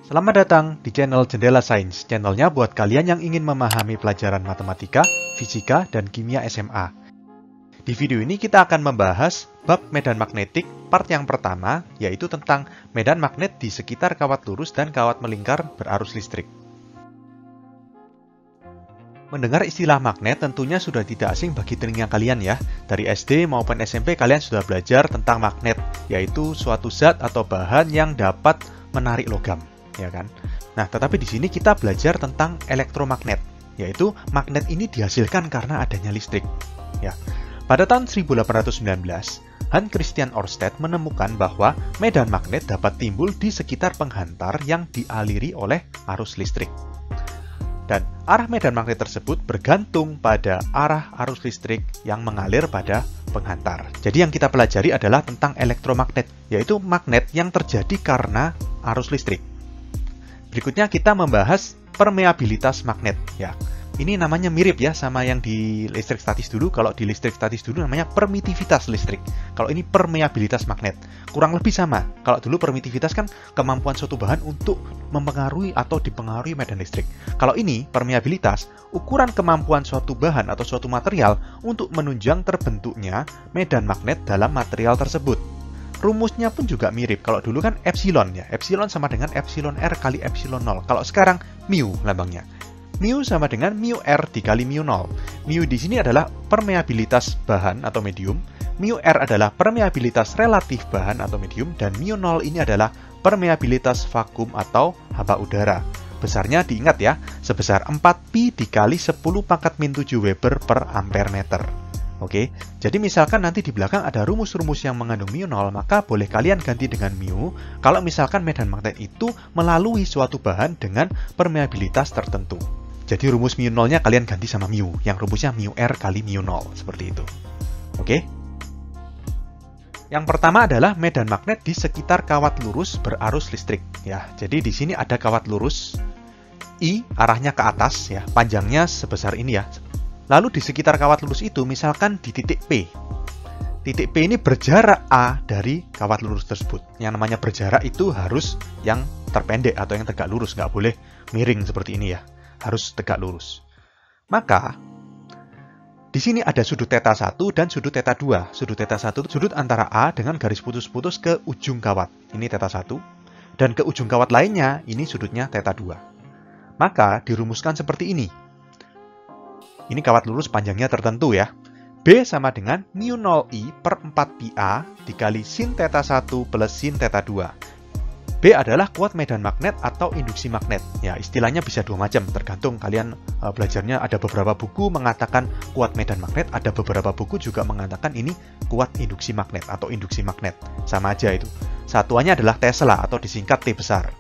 Selamat datang di channel Jendela Sains, channelnya buat kalian yang ingin memahami pelajaran matematika, fisika, dan kimia SMA. Di video ini kita akan membahas bab medan magnetik part yang pertama, yaitu tentang medan magnet di sekitar kawat lurus dan kawat melingkar berarus listrik. Mendengar istilah magnet tentunya sudah tidak asing bagi telinga kalian ya. Dari SD maupun SMP kalian sudah belajar tentang magnet, yaitu suatu zat atau bahan yang dapat menarik logam. Ya kan? Nah, tetapi di sini kita belajar tentang elektromagnet, yaitu magnet ini dihasilkan karena adanya listrik. Ya. Pada tahun 1819, Hans Christian Ørsted menemukan bahwa medan magnet dapat timbul di sekitar penghantar yang dialiri oleh arus listrik. Dan arah medan magnet tersebut bergantung pada arah arus listrik yang mengalir pada penghantar. Jadi yang kita pelajari adalah tentang elektromagnet, yaitu magnet yang terjadi karena arus listrik. Berikutnya kita membahas permeabilitas magnet. Ya, ini namanya mirip ya sama yang di listrik statis dulu. Kalau di listrik statis dulu namanya permitivitas listrik. Kalau ini permeabilitas magnet. Kurang lebih sama. Kalau dulu permitivitas kan kemampuan suatu bahan untuk mempengaruhi atau dipengaruhi medan listrik. Kalau ini permeabilitas, ukuran kemampuan suatu bahan atau suatu material untuk menunjang terbentuknya medan magnet dalam material tersebut. Rumusnya pun juga mirip. Kalau dulu kan epsilon ya. Epsilon sama dengan epsilon R kali epsilon 0. Kalau sekarang mu lambangnya. Mu sama dengan mu R dikali mu 0. Mu di sini adalah permeabilitas bahan atau medium. Mu R adalah permeabilitas relatif bahan atau medium. Dan mu 0 ini adalah permeabilitas vakum atau haba udara. Besarnya diingat ya, sebesar 4pi dikali 10 pangkat min 7 Weber per ampere meter. Oke, jadi misalkan nanti di belakang ada rumus-rumus yang mengandung mu 0, maka boleh kalian ganti dengan mu kalau misalkan medan magnet itu melalui suatu bahan dengan permeabilitas tertentu. Jadi rumus mu 0-nya kalian ganti sama mu, yang rumusnya mu R kali mu 0, seperti itu. Oke? Yang pertama adalah medan magnet di sekitar kawat lurus berarus listrik. Ya, jadi di sini ada kawat lurus, I arahnya ke atas, ya, panjangnya sebesar ini ya. Lalu di sekitar kawat lurus itu, misalkan di titik P. Titik P ini berjarak A dari kawat lurus tersebut. Yang namanya berjarak itu harus yang terpendek atau yang tegak lurus. Nggak boleh miring seperti ini ya. Harus tegak lurus. Maka, di sini ada sudut θ1 dan sudut θ2. Sudut θ1 itu sudut antara A dengan garis putus-putus ke ujung kawat. Ini θ1. Dan ke ujung kawat lainnya, ini sudutnya θ2. Maka, dirumuskan seperti ini. Ini kawat lurus panjangnya tertentu ya. B sama dengan mu 0I per 4pi dikali sin θ1 plus sin θ2. B adalah kuat medan magnet atau induksi magnet. Ya, istilahnya bisa dua macam, tergantung kalian belajarnya. Ada beberapa buku mengatakan kuat medan magnet, ada beberapa buku juga mengatakan ini kuat induksi magnet atau induksi magnet. Sama aja itu. Satuannya adalah Tesla atau disingkat T besar.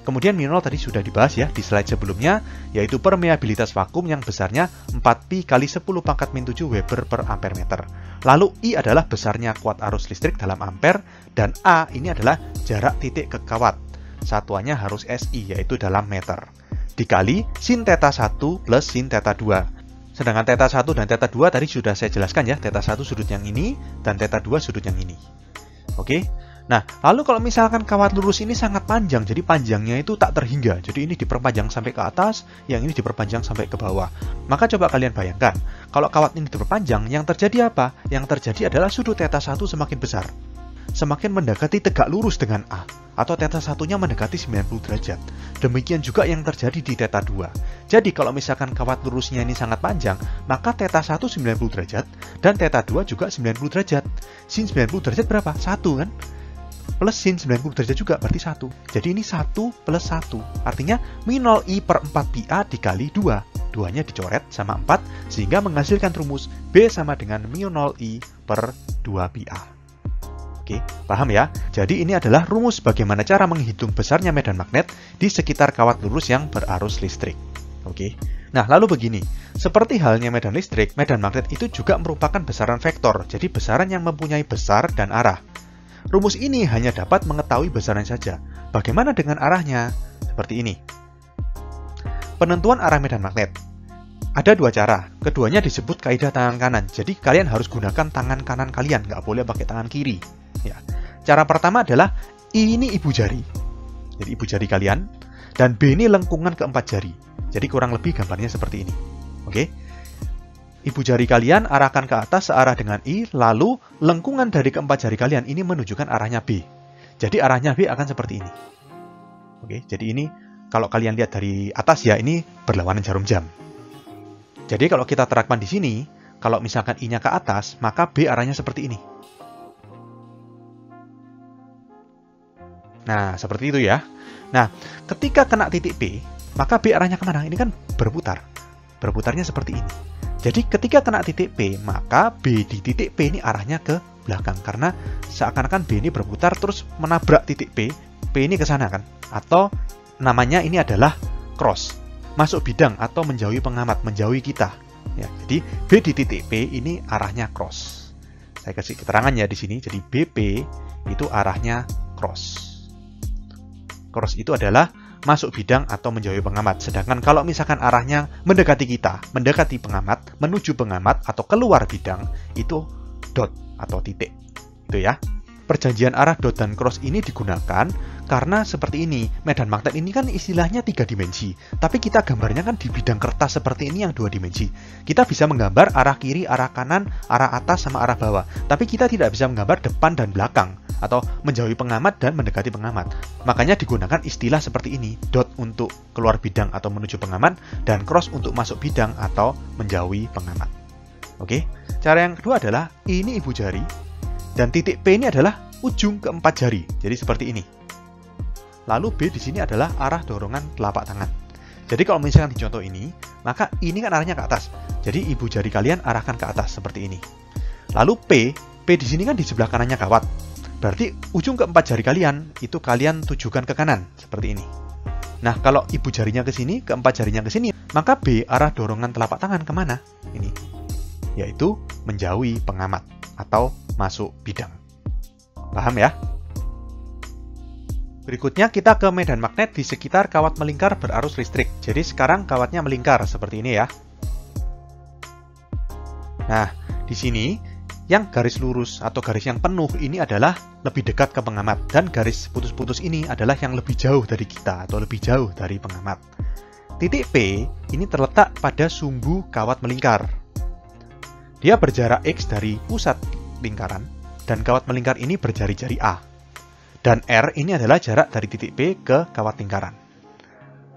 Kemudian mu 0 tadi sudah dibahas ya di slide sebelumnya, yaitu permeabilitas vakum yang besarnya 4pi kali 10 pangkat min 7 Weber per ampere meter. Lalu I adalah besarnya kuat arus listrik dalam ampere, dan A ini adalah jarak titik ke kawat. Satuannya harus SI, yaitu dalam meter. Dikali sin θ1 plus sin θ2. Sedangkan θ1 dan θ2 tadi sudah saya jelaskan ya, θ1 sudut yang ini, dan θ2 sudut yang ini. Oke? Nah, lalu kalau misalkan kawat lurus ini sangat panjang, jadi panjangnya itu tak terhingga. Jadi ini diperpanjang sampai ke atas, yang ini diperpanjang sampai ke bawah. Maka coba kalian bayangkan, kalau kawat ini diperpanjang, yang terjadi apa? Yang terjadi adalah sudut θ1 semakin besar. Semakin mendekati tegak lurus dengan A, atau θ1-nya mendekati 90 derajat. Demikian juga yang terjadi di θ2. Jadi kalau misalkan kawat lurusnya ini sangat panjang, maka θ1 90 derajat, dan θ2 juga 90 derajat. Sin 90 derajat berapa? 1 kan? Plus sin 90 derajat juga berarti 1. Jadi ini 1 plus 1. Artinya mu 0I per 4pi dikali 2. 2-nya dicoret sama 4 sehingga menghasilkan rumus B sama dengan mu 0I per 2pi. Oke, paham ya? Jadi ini adalah rumus bagaimana cara menghitung besarnya medan magnet di sekitar kawat lurus yang berarus listrik. Oke. Nah, lalu begini. Seperti halnya medan listrik, medan magnet itu juga merupakan besaran vektor. Jadi besaran yang mempunyai besar dan arah. Rumus ini hanya dapat mengetahui besaran saja. Bagaimana dengan arahnya? Seperti ini. Penentuan arah medan magnet. Ada dua cara. Keduanya disebut kaidah tangan kanan. Jadi kalian harus gunakan tangan kanan kalian, nggak boleh pakai tangan kiri. Ya. Cara pertama adalah ini ibu jari. Jadi ibu jari kalian. Dan B ini lengkungan keempat jari. Jadi kurang lebih gambarnya seperti ini. Oke. Ibu jari kalian arahkan ke atas searah dengan I, lalu lengkungan dari keempat jari kalian ini menunjukkan arahnya B. Jadi arahnya B akan seperti ini. Oke, jadi ini kalau kalian lihat dari atas ya, ini berlawanan jarum jam. Jadi kalau kita terapkan di sini, kalau misalkan I-nya ke atas, maka B arahnya seperti ini. Nah, seperti itu ya. Nah, ketika kena titik P, maka B arahnya kemana? Ini kan berputar. Berputarnya seperti ini. Jadi ketika kena titik P, maka B di titik P ini arahnya ke belakang. Karena seakan-akan B ini berputar terus menabrak titik P. P ini ke sana kan? Atau namanya ini adalah cross. Masuk bidang atau menjauhi pengamat, menjauhi kita. Ya, jadi B di titik P ini arahnya cross. Saya kasih keterangannya di sini. Jadi BP itu arahnya cross. Cross itu adalah masuk bidang atau menjauhi pengamat. Sedangkan kalau misalkan arahnya mendekati kita, mendekati pengamat, menuju pengamat atau keluar bidang, itu dot atau titik. Itu ya. Perjanjian arah dot dan cross ini digunakan karena seperti ini. Medan magnet ini kan istilahnya 3 dimensi. Tapi kita gambarnya kan di bidang kertas seperti ini yang 2 dimensi. Kita bisa menggambar arah kiri, arah kanan, arah atas, sama arah bawah. Tapi kita tidak bisa menggambar depan dan belakang. Atau menjauhi pengamat dan mendekati pengamat. Makanya digunakan istilah seperti ini. Dot untuk keluar bidang atau menuju pengamat, dan cross untuk masuk bidang atau menjauhi pengamat. Oke. Cara yang kedua adalah ini ibu jari, dan titik P ini adalah ujung keempat jari. Jadi seperti ini. Lalu B di sini adalah arah dorongan telapak tangan. Jadi kalau misalkan di contoh ini, maka ini kan arahnya ke atas. Jadi ibu jari kalian arahkan ke atas seperti ini. Lalu P di sini kan di sebelah kanannya kawat. Berarti ujung keempat jari kalian itu kalian tujukan ke kanan seperti ini. Nah, kalau ibu jarinya ke sini, keempat jarinya ke sini, maka B arah dorongan telapak tangan kemana? Ini, yaitu menjauhi pengamat atau masuk bidang. Paham ya? Berikutnya kita ke medan magnet di sekitar kawat melingkar berarus listrik. Jadi sekarang kawatnya melingkar seperti ini ya. Nah, di sini yang garis lurus atau garis yang penuh ini adalah lebih dekat ke pengamat, dan garis putus-putus ini adalah yang lebih jauh dari kita atau lebih jauh dari pengamat. Titik P ini terletak pada sumbu kawat melingkar. Dia berjarak X dari pusat lingkaran, dan kawat melingkar ini berjari-jari A. Dan R ini adalah jarak dari titik P ke kawat lingkaran.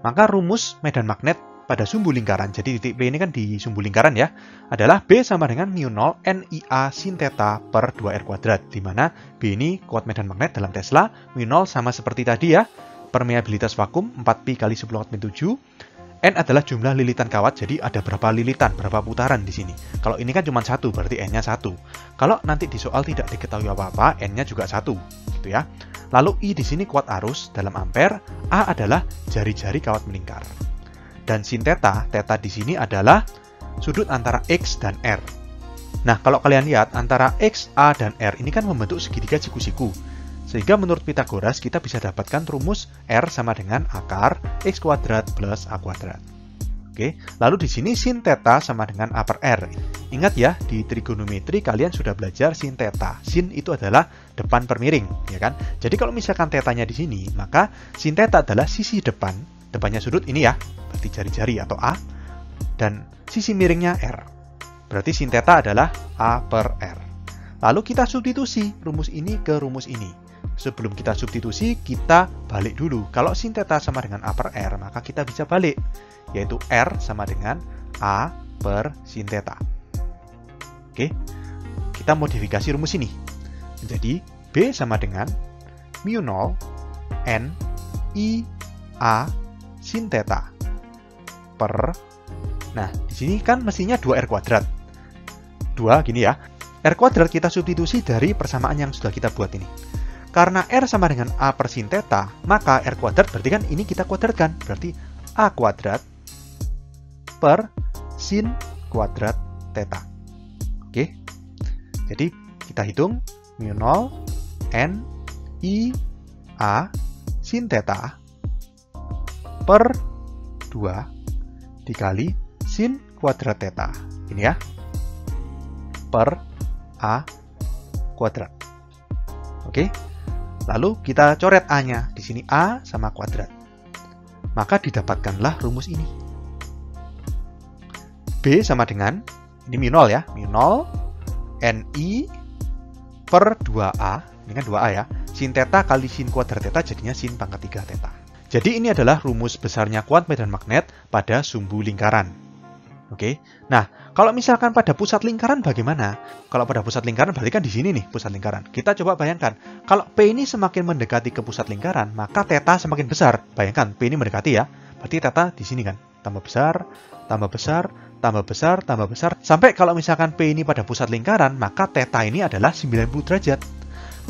Maka rumus medan magnet pada sumbu lingkaran, jadi titik P ini kan di sumbu lingkaran ya, adalah B sama dengan mu0 NIA sin theta per 2R kuadrat, di mana B ini kuat medan magnet dalam Tesla, mu0 sama seperti tadi ya, permeabilitas vakum 4pi kali 10⁻⁷, N adalah jumlah lilitan kawat, jadi ada berapa lilitan, berapa putaran di sini. Kalau ini kan cuma 1, berarti N-nya 1. Kalau nanti di soal tidak diketahui apa-apa, N-nya juga 1, gitu ya. Lalu I di sini kuat arus dalam ampere, A adalah jari-jari kawat melingkar. Dan sin theta, theta di sini adalah sudut antara X dan R. Nah, kalau kalian lihat antara X, A, dan R ini kan membentuk segitiga siku-siku. Sehingga menurut Pitagoras kita bisa dapatkan rumus R sama dengan akar X kuadrat plus A kuadrat. Oke, lalu di sini sin theta sama dengan A per R. Ingat ya, di trigonometri kalian sudah belajar sin theta. Sin itu adalah depan per miring, ya kan? Jadi kalau misalkan tetanya di sini, maka sin theta adalah sisi depan, depannya sudut ini ya, berarti jari-jari atau A, dan sisi miringnya R. Berarti sin theta adalah A per R. Lalu kita substitusi rumus ini ke rumus ini. Sebelum kita substitusi, kita balik dulu. Kalau sin theta sama dengan A per R, maka kita bisa balik, yaitu R sama dengan A per sin theta. Oke, kita modifikasi rumus ini. Jadi, B sama dengan mu0 N I A sin theta per, nah di sini kan mestinya 2R kuadrat. 2 gini ya. R kuadrat kita substitusi dari persamaan yang sudah kita buat ini. Karena R sama dengan A per sin theta, maka R kuadrat berarti kan ini kita kuadratkan. Berarti A kuadrat per sin kuadrat theta. Oke. Jadi kita hitung mu0 N I A sin theta per 2 dikali sin kuadrat theta. Ini ya. Per A kuadrat. Oke. Lalu kita coret A-nya. Di sini A sama kuadrat. maka didapatkanlah rumus ini. B sama dengan, ini mu 0 ya, mu 0 Ni per 2A, ini kan 2A ya, sin theta kali sin kuadrat theta jadinya sin pangkat 3 theta. Jadi ini adalah rumus besarnya kuat medan magnet pada sumbu lingkaran. Oke, nah kalau misalkan pada pusat lingkaran bagaimana? Kalau pada pusat lingkaran berarti kan di sini nih pusat lingkaran. Kita coba bayangkan, kalau P ini semakin mendekati ke pusat lingkaran, maka theta semakin besar. Bayangkan P ini mendekati ya, berarti theta di sini kan, tambah besar, tambah besar, tambah besar, tambah besar. Sampai kalau misalkan P ini pada pusat lingkaran, maka theta ini adalah 90 derajat.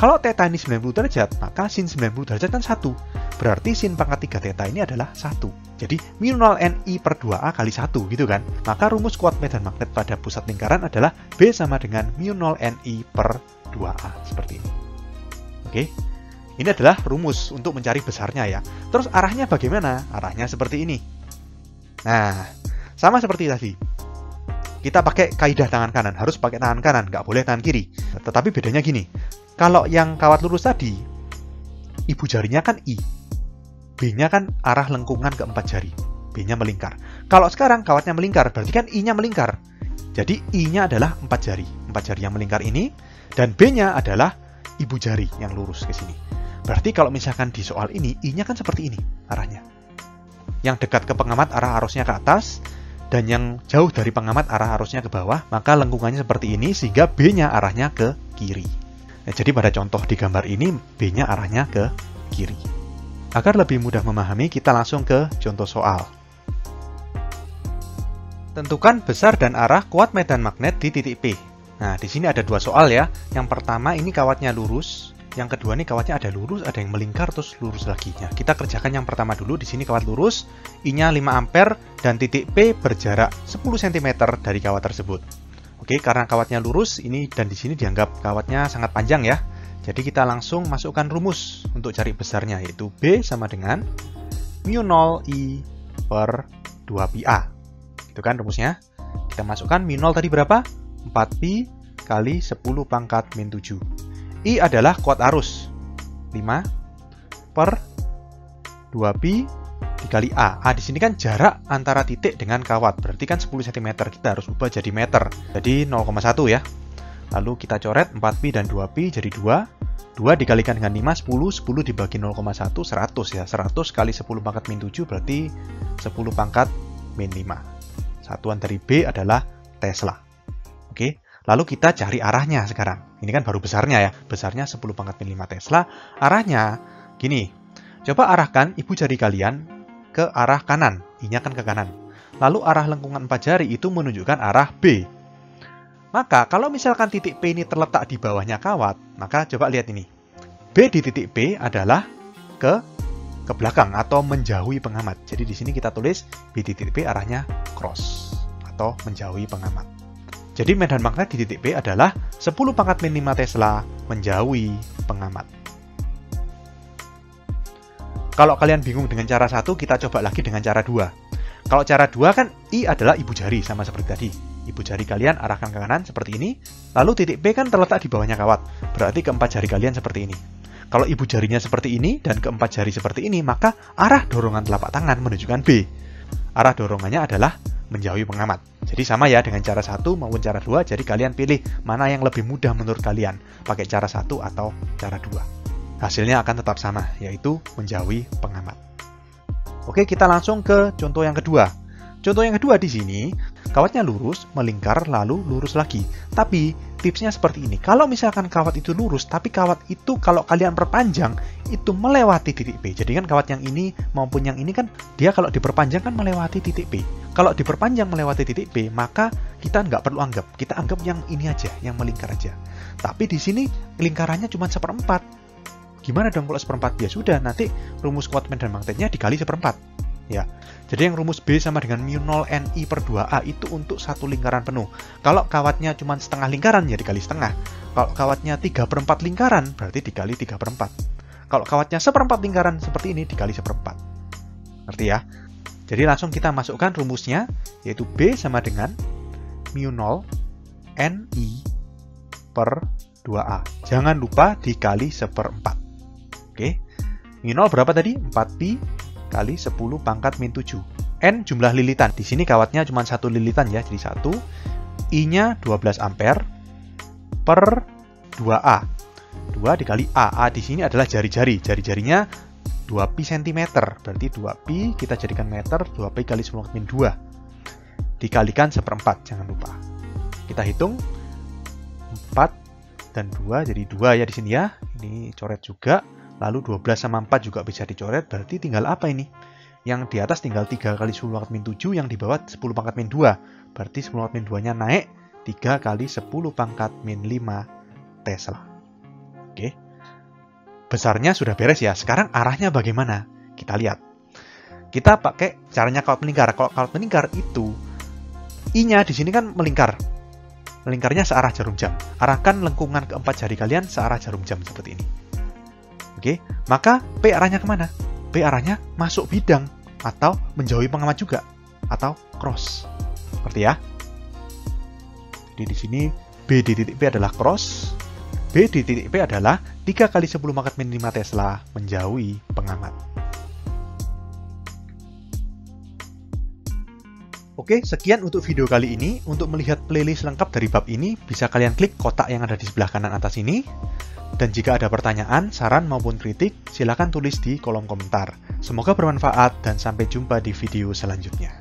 Kalau theta ini 90 derajat, maka sin 90 derajat kan 1. Berarti sin pangkat 3 theta ini adalah 1. Jadi, mu 0 Ni per 2A kali 1, gitu kan? Maka rumus kuat medan magnet pada pusat lingkaran adalah B sama dengan mu 0 Ni per 2A. Seperti ini. Oke? Ini adalah rumus untuk mencari besarnya ya. Terus arahnya bagaimana? Arahnya seperti ini. Nah, sama seperti tadi. Kita pakai kaidah tangan kanan. Harus pakai tangan kanan, nggak boleh tangan kiri. Tetapi bedanya gini. Kalau yang kawat lurus tadi, ibu jarinya kan I. B-nya kan arah lengkungan ke 4 jari. B-nya melingkar. Kalau sekarang kawatnya melingkar, berarti kan I-nya melingkar. Jadi I-nya adalah 4 jari. 4 jari yang melingkar ini. Dan B-nya adalah ibu jari yang lurus ke sini. Berarti kalau misalkan di soal ini, I-nya kan seperti ini arahnya. Yang dekat ke pengamat arah arusnya ke atas. Dan yang jauh dari pengamat arah arusnya ke bawah. Maka lengkungannya seperti ini, sehingga B-nya arahnya ke kiri. Jadi pada contoh di gambar ini, B-nya arahnya ke kiri. Agar lebih mudah memahami, kita langsung ke contoh soal. Tentukan besar dan arah kuat medan magnet di titik P. Nah, di sini ada dua soal ya. Yang pertama ini kawatnya lurus. Yang kedua ini kawatnya ada lurus, ada yang melingkar, terus lurus lagi. Nah, kita kerjakan yang pertama dulu. Di sini kawat lurus, I-nya 5 ampere, dan titik P berjarak 10 cm dari kawat tersebut. Oke, karena kawatnya lurus, ini dan di sini dianggap kawatnya sangat panjang ya. Jadi kita langsung masukkan rumus untuk cari besarnya, yaitu B sama dengan mu 0 I per 2πA. Itu kan rumusnya. Kita masukkan mu 0 tadi berapa? 4pi kali 10 pangkat min 7. I adalah kuat arus. 5 per 2pi dikali A. A di sini kan jarak antara titik dengan kawat. Berarti kan 10 cm. Kita harus ubah jadi meter. Jadi 0,1 ya. Lalu kita coret 4pi dan 2pi jadi 2. 2 dikalikan dengan 5, 10. 10 dibagi 0,1, 100 ya. 100 kali 10 pangkat min 7 berarti 10 pangkat min 5. Satuan dari B adalah Tesla. Oke. Lalu kita cari arahnya sekarang. Ini kan baru besarnya ya. Besarnya 10 pangkat min 5 Tesla. Arahnya gini. Coba arahkan ibu jari kalian ke arah kanan, I-nya kan ke kanan. Lalu arah lengkungan 4 jari itu menunjukkan arah B. Maka kalau misalkan titik P ini terletak di bawahnya kawat, maka coba lihat ini. B di titik P adalah ke belakang atau menjauhi pengamat. Jadi di sini kita tulis B di titik P arahnya cross atau menjauhi pengamat. Jadi medan magnet di titik P adalah 10 pangkat min 5 Tesla menjauhi pengamat. Kalau kalian bingung dengan cara 1, kita coba lagi dengan cara 2. Kalau cara 2 kan I adalah ibu jari, sama seperti tadi. Ibu jari kalian arahkan ke kanan seperti ini. Lalu titik P kan terletak di bawahnya kawat. Berarti keempat jari kalian seperti ini. Kalau ibu jarinya seperti ini dan keempat jari seperti ini, maka arah dorongan telapak tangan menunjukkan B. Arah dorongannya adalah menjauhi pengamat. Jadi sama ya dengan cara 1 maupun cara 2. Jadi kalian pilih mana yang lebih mudah menurut kalian. Pakai cara 1 atau cara 2. Hasilnya akan tetap sama, yaitu menjauhi pengamat. Oke, kita langsung ke contoh yang kedua. Contoh yang kedua di sini, kawatnya lurus, melingkar, lalu lurus lagi. Tapi, tipsnya seperti ini. Kalau misalkan kawat itu lurus, tapi kawat itu kalau kalian perpanjang, itu melewati titik P. Jadi kan kawat yang ini maupun yang ini kan, dia kalau diperpanjang kan melewati titik P. Kalau diperpanjang melewati titik P, maka kita nggak perlu anggap. Kita anggap yang ini aja, yang melingkar aja. Tapi di sini, lingkarannya cuma 1/4. Gimana dong kalau 1/4? Ya sudah, nanti rumus kuat medan magnetnya dikali 1/4. Ya. Jadi yang rumus B sama dengan mu 0 Ni per 2A itu untuk satu lingkaran penuh. Kalau kawatnya cuma setengah lingkaran, ya dikali setengah. Kalau kawatnya 3/4 lingkaran, berarti dikali 3/4. Kalau kawatnya 1/4 lingkaran seperti ini, dikali 1/4. Ngerti ya? Jadi langsung kita masukkan rumusnya, yaitu B sama dengan mu 0 Ni per 2A. Jangan lupa dikali 1/4. Oke, mu 0 berapa tadi? 4pi kali 10 pangkat min 7. N jumlah lilitan. Di sini kawatnya cuma 1 lilitan ya, jadi 1. I-nya 12 ampere per 2A. 2 dikali A. A di sini adalah jari-jari. Jari-jarinya 2pi cm. Berarti 2pi kita jadikan meter, 2pi kali 10 min 2. Dikalikan 1/4, jangan lupa. Kita hitung 4 dan 2 jadi 2 ya di sini ya. Ini coret juga. Lalu 12 sama 4 juga bisa dicoret. Berarti tinggal apa ini? Yang di atas tinggal 3 kali 10 pangkat min 7, yang di bawah 10 pangkat min 2. Berarti 10 pangkat min 2-nya naik 3 kali 10 pangkat min 5 Tesla. Oke. Besarnya sudah beres ya. Sekarang arahnya bagaimana? Kita lihat. Kita pakai caranya kawat melingkar. Kalau kawat melingkar itu I-nya di sini kan melingkar. Melingkarnya searah jarum jam. Arahkan lengkungan keempat jari kalian searah jarum jam seperti ini. Oke, maka P arahnya kemana? P arahnya masuk bidang atau menjauhi pengamat juga atau cross. Seperti ya. Jadi di sini B di titik P adalah cross. B di titik P adalah 3 kali 10 pangkat min 5 Tesla menjauhi pengamat. Oke, sekian untuk video kali ini. Untuk melihat playlist lengkap dari bab ini, bisa kalian klik kotak yang ada di sebelah kanan atas ini. Dan jika ada pertanyaan, saran maupun kritik, silakan tulis di kolom komentar. Semoga bermanfaat dan sampai jumpa di video selanjutnya.